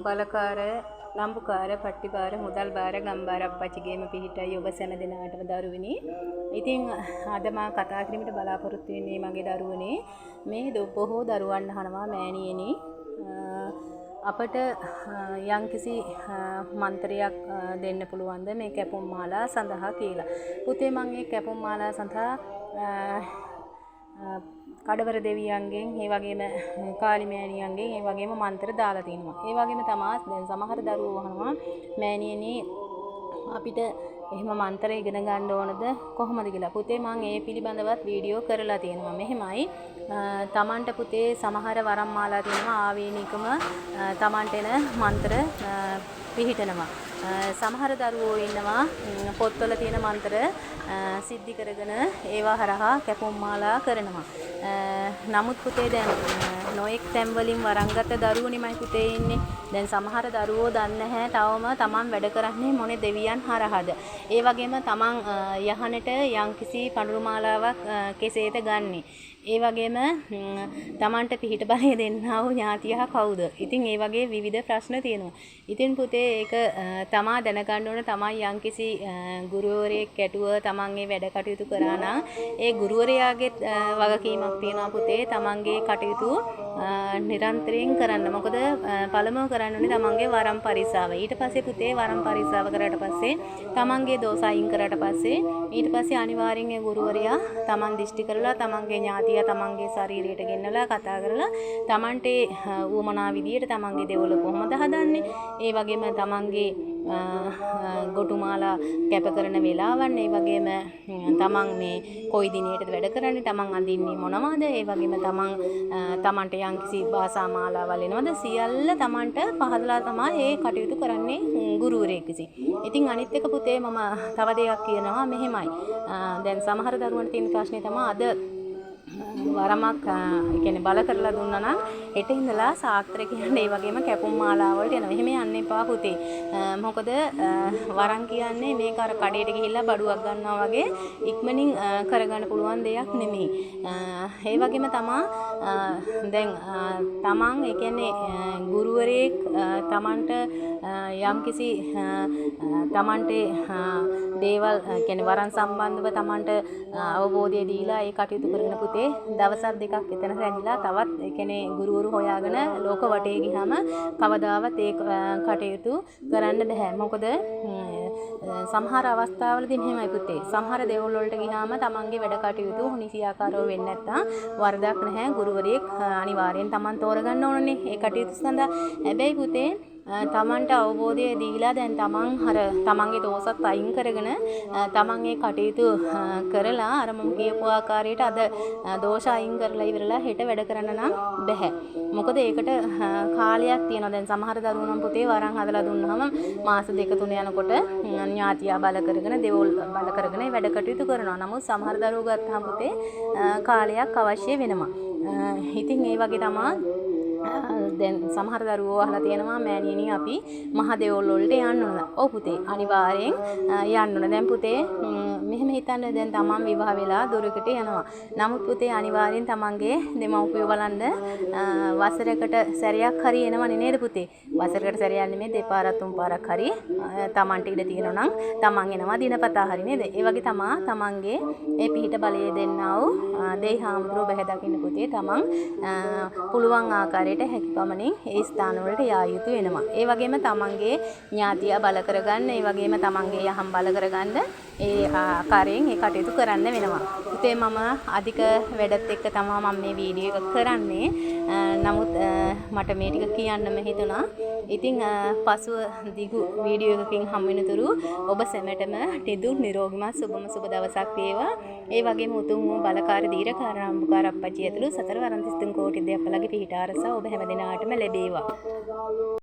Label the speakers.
Speaker 1: බලකාර ලම්බුකාර පට්ටිපාර මුදල් බාර ගම්බාර අප්පච්චිගේම පිහිටයි ඔබ සෑම දිනකටම දරුවනි. ඉතින් අද මා කතා කිරීමට බලාපොරොත්තු වෙන්නේ මගේ දරුවනේ මේ බොහෝ දරුවන් අහනවා මෑණියනි අපට යම්කිසි මන්ත්‍රයක් දෙන්න පුළුවන්ද මේ කැපුම් මාලා සඳහා කියලා. පුතේ මම මේ කැපුම් මාලා සඳහා කඩවර දෙවියන්ගෙන් ඒ වගේම කාලි මෑණියන්ගෙන් ඒ වගේම මන්ත්‍ර දාලා තිනවා. ඒ වගේම තමයි දැන් සමහර දරුවෝ අහනවා මෑණියනි අපිට එහෙම මන්ත්‍ර ඉගෙන ගන්න ඕනද කොහොමද කියලා. පුතේ මම ඒ පිළිබඳවත් වීඩියෝ කරලා තියෙනවා. මෙහෙමයි තමන්ට පුතේ සමහර වරම් මාලා තියෙනවා ආවේනිකම තමන්ට එන මන්ත්‍ර පිහිටනවා. සමහර දරුවෝ ඉන්නවා පොත්වල තියෙන මන්ත්‍ර සිද්ධි කරගෙන ඒවා හරහා කැපුම් මාලා කරනවා. නමුත් පුතේ දැන් නොඑක් තැන් වලින් වරන්ගත දරුවෝනිමයි පුතේ ඉන්නේ. දැන් සමහර දරුවෝ දන්නේ නැහැ තවම තමන් වැඩ කරන්නේ මොනේ දෙවියන් හරහාද. ඒ වගේම තමන් යහනට යම්කිසි පඳුරු මාලාවක් කෙසේද ගන්නෙ. ඒ වගේම තමන්ට පිහිට බලය දෙන්නා වූ ඥාතියා කවුද? ඉතින් ඒ වගේ විවිධ ප්‍රශ්න තියෙනවා. ඉතින් පුතේ ඒක තමා දැනගන්න ඕන තමයි යම්කිසි ගුරුවරයෙක් ඇටුව තමන් ඒ වැඩ කටයුතු කරා නම් ඒ ගුරුවරයාගේ වගකීමක් තියෙනවා පුතේ තමන්ගේ කටයුතු නිරන්තරයෙන් කරන්න. මොකද පළමුව කරන්න ඕනේ තමන්ගේ වරම් පරිසාව. ඊට පස්සේ පුතේ වරම් පරිසාව කරාට පස්සේ තමන්ගේ දෝෂ අයින් කරාට පස්සේ ඊට පස්සේ අනිවාර්යෙන් ඒ ගුරුවරයා තමන් දිෂ්ටි කරලා තමන්ගේ ඥාතියා තමන්ගේ ශරීරයට ගෙන්නලා කතා කරලා තමන්ට උවමනා විදියට තමන්ගේ දෙවොල කොහොමද හදන්නේ. ඒ වගේම තමන්ගේ ගොටුමාලා කැප කරන වෙලාවන් ඒ වගේම තමන් මේ කොයි දිනයටද වැඩ කරන්නේ තමන් අඳින්නේ මොනවද ඒ වගේම තමන්ට යම්කිසි භාෂා මාලාවල් එනවද සියල්ල තමන්ට පහදලා තමයි ඒ කටයුතු කරන්නේ ගුරුවරයෙක් විසින්. ඉතින් අනිත් එක පුතේ මම තව දෙයක් කියනවා මෙහෙමයි. දැන් සමහර දරුවන්ට තියෙන ප්‍රශ්නේ තමයි අද වරමක් කියන්නේ බල කරලා දුන්නා නම් හෙට ඉඳලා සාත්‍ර කියන්නේ ඒ වගේම කැපුම් මාලාව වලට යනවා. එහෙම යන්න එපා පුතේ. මොකද වරන් කියන්නේ මේක අර කඩේට ගිහිල්ලා බඩුවක් ගන්නවා වගේ ඉක්මනින් කරගන්න පුළුවන් දෙයක් නෙමෙයි. ඒ වගේම තමා දැන් තමන් ඒ කියන්නේ ගුරුවරයෙක් තමන්ට යම්කිසි තමන්ට දේවල් කියන්නේ වරන් සම්බන්ධව තමන්ට අවබෝධය දීලා ඒ කටයුතු කරන පුතේ දවසක් දෙකක් එතන රැඳිලා තවත් ඒ කියන්නේ ගුරුවරු හොයාගෙන ලෝක වටේ ගියාම කවදාවත් ඒ කටයුතු කරන්න බෑ. මොකද සමහර අවස්ථාවලදී මෙහෙමයි පුතේ. සමහර දේවල් වලට ගියාම තමන්ගේ වැඩ කටයුතු නිසියාකාරව වෙන්නේ නැත්නම් වරදක් නැහැ. ගුරුවරයෙක් අනිවාර්යෙන් තමන් තෝරගන්න ඕනනේ ඒ කටයුතු සඳහා. හැබැයි පුතේ තමන්ට අවබෝධය දීලා දැන් තමන්ගේ දෝෂත් අයින් කරගෙන තමන් ඒ කටයුතු කරලා අර මම කියපු ආකාරයට අද දෝෂ අයින් කරලා ඉවරලා හෙට වැඩ කරන්න නම් බෑ. මොකද ඒකට කාලයක් තියෙනවා. දැන් සමහර දරුවෝ නම් පුතේ වරන් හදලා දුන්නාම මාස 2-3 යනකොට ඥාතියා බල කරගෙන දෙවොල් බල කරගෙන වැඩ කටයුතු කරනවා. නමුත් සමහර දරුවෝ ගත්තාම පුතේ කාලයක් අවශ්‍ය වෙනවා. ඉතින් ඒ වගේ තමයි දැන් සමහර දරුවෝ අහලා තියෙනවා මෑණියනි අපි මහ දෙවොල් වලට යන්න ඕන. ඔව් පුතේ අනිවාර්යෙන් යන්න ඕන. දැන් පුතේ මෙහෙම හිතන්න දැන් තමන් විවාහ වෙලා දොරකට යනවා. නමුත් පුතේ අනිවාර්යෙන් තමන්ගේ දෙමව්පියෝ බලන්න වසරකට සැරයක් හරි එනවනේ නේද පුතේ? වසරකට සැරයක් නෙමෙයි දෙපාරක් තුන් පාරක් හරි තමන්ට ඉඩ තියෙනවා නම් තමන් එනවා දිනපතා හරි නේද? ඒ වගේ තමා තමන්ගේ ඒ පිහිට බලය දෙන්නා වූ දෙවිහාමුදුරුවෝ බැහැ දකින්න පුතේ තමන් පුළුවන් ආකාරයට හැකි පමණින් ඒ ස්ථාන වලට යා යුතු වෙනවා. ඒ වගේම තමන්ගේ ඥාතියා බල කරගන්න, ඒ වගේම තමන්ගේ යහම් බල කරගන්න ඒ ආකාරයෙන් ඒ කටයුතු කරන්න වෙනවා. ඉතින් මම අධික වැඩත් එක්ක තමයි මම මේ වීඩියෝ එක කරන්නේ. නමුත් මට මේ ටික කියන්නම හිතුණා. ඉතින් පසුව දිගු වීඩියෝ එකකින් හම් වෙනතුරු ඔබ සැමටම නිදුක් නිරෝගීමත් සුබම සුබ දවසක් වේවා. ඒ වගේම උතුම් වූ බලකාර දීර්ඝකාර අම්බුකාර අප්පච්චි ඇතුළු 4 වරන් 33 කෝටි දෙයක්ලගේ පිහිට ආරසා ඔබ හැම දිනාටම ලැබේවා.